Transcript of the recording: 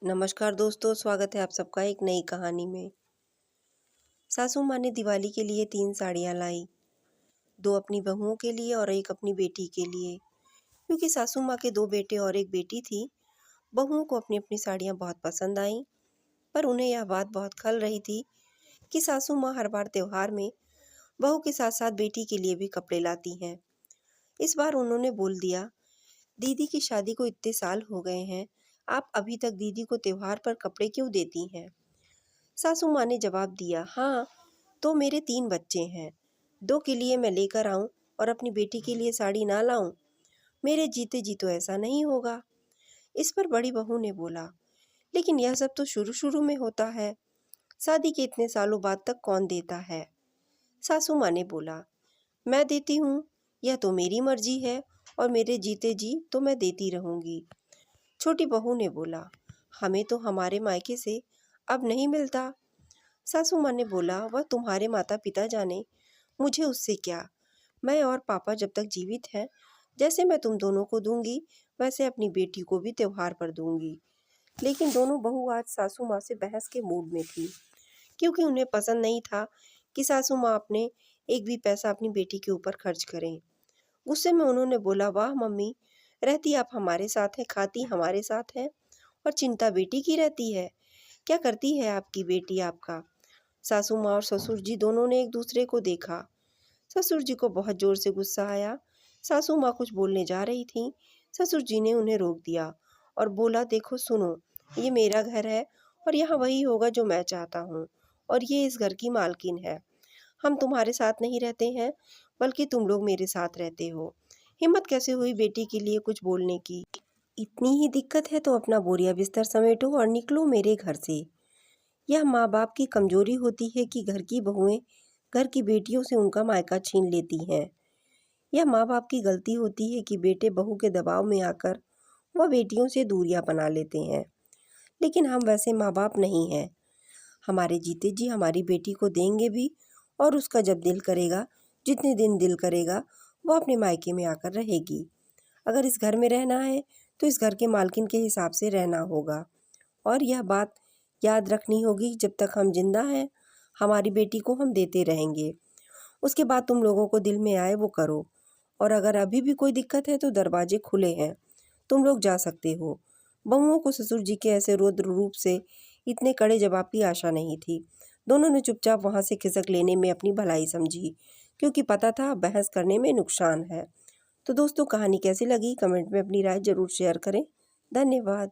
नमस्कार दोस्तों, स्वागत है आप सबका एक नई कहानी में। सासू माँ ने दिवाली के लिए 3 साड़ियाँ लाई, 2 अपनी बहुओं के लिए और 1 अपनी बेटी के लिए। क्योंकि सासू माँ के 2 बेटे और 1 बेटी थी, बहुओं को अपनी-अपनी साड़ियाँ बहुत पसंद आईं। पर उन्हें यह बात बहुत खल रही थी कि सासू माँ हर बार त्योहार में बहू के साथ-साथ बेटी के लिए भी कपड़े लाती हैं। इस बार उन्होंने बोल दिया, दीदी की शादी को इतने साल हो गए हैं, आप अभी तक दीदी को त्योहार पर कपड़े क्यों देती हैं? सासू माँ ने जवाब दिया, हाँ, तो मेरे 3 बच्चे हैं, 2 के लिए मैं लेकर आऊं और अपनी बेटी के लिए साड़ी ना लाऊं? मेरे जीते जी तो ऐसा नहीं होगा। इस पर बड़ी बहू ने बोला, लेकिन यह सब तो शुरू शुरू में होता है, शादी के इतने सालों बाद तक कौन देता है? सासू माँ ने बोला, मैं देती हूँ, यह तो मेरी मर्जी है और मेरे जीते जी तो मैं देती रहूंगी। छोटी बहू ने बोला, हमें तो हमारे मायके से अब नहीं मिलता। सासू माँ ने बोला, वह तुम्हारे माता पिता जाने, मुझे उससे क्या। मैं और पापा जब तक जीवित हैं, जैसे मैं तुम दोनों को दूंगी वैसे अपनी बेटी को भी त्योहार पर दूंगी। लेकिन दोनों बहू आज सासू माँ से बहस के मूड में थी, क्योंकि उन्हें पसंद नहीं था कि सासू माँ अपने एक भी पैसा अपनी बेटी के ऊपर खर्च करें। गुस्से में उन्होंने बोला, वाह मम्मी, रहती आप हमारे साथ हैं, खाती हमारे साथ हैं और चिंता बेटी की रहती है। क्या करती है आपकी बेटी आपका? सासू माँ और ससुर जी दोनों ने एक दूसरे को देखा। ससुर जी को बहुत जोर से गुस्सा आया। सासू माँ कुछ बोलने जा रही थी, ससुर जी ने उन्हें रोक दिया और बोला, देखो सुनो, ये मेरा घर है और यहाँ वही होगा जो मैं चाहता हूँ और ये इस घर की मालकिन है। हम तुम्हारे साथ नहीं रहते हैं, बल्कि तुम लोग मेरे साथ रहते हो। हिम्मत कैसे हुई बेटी के लिए कुछ बोलने की? इतनी ही दिक्कत है तो अपना बोरिया बिस्तर समेटो और निकलो मेरे घर से। यह माँ बाप की कमजोरी होती है कि घर की बहुएं घर की बेटियों से उनका मायका छीन लेती हैं। यह माँ बाप की गलती होती है कि बेटे बहू के दबाव में आकर वह बेटियों से दूरियां बना लेते हैं। लेकिन हम वैसे माँ बाप नहीं हैं। हमारे जीते जी हमारी बेटी को देंगे भी और उसका जब दिल करेगा, जितने दिन दिल करेगा, वो अपने मायके में आकर रहेगी। अगर इस घर में रहना है तो इस घर के मालकिन के हिसाब से रहना होगा। और यह बात याद रखनी होगी, जब तक हम जिंदा हैं हमारी बेटी को हम देते रहेंगे। उसके बाद तुम लोगों को दिल में आए वो करो। और अगर अभी भी कोई दिक्कत है तो दरवाजे खुले हैं, तुम लोग जा सकते हो। बहुओं को ससुर जी के ऐसे रौद्र रूप से इतने कड़े जवाब की आशा नहीं थी। दोनों ने चुपचाप वहां से खिसक लेने में अपनी भलाई समझी, क्योंकि पता था बहस करने में नुकसान है। तो दोस्तों, कहानी कैसी लगी कमेंट में अपनी राय जरूर शेयर करें। धन्यवाद।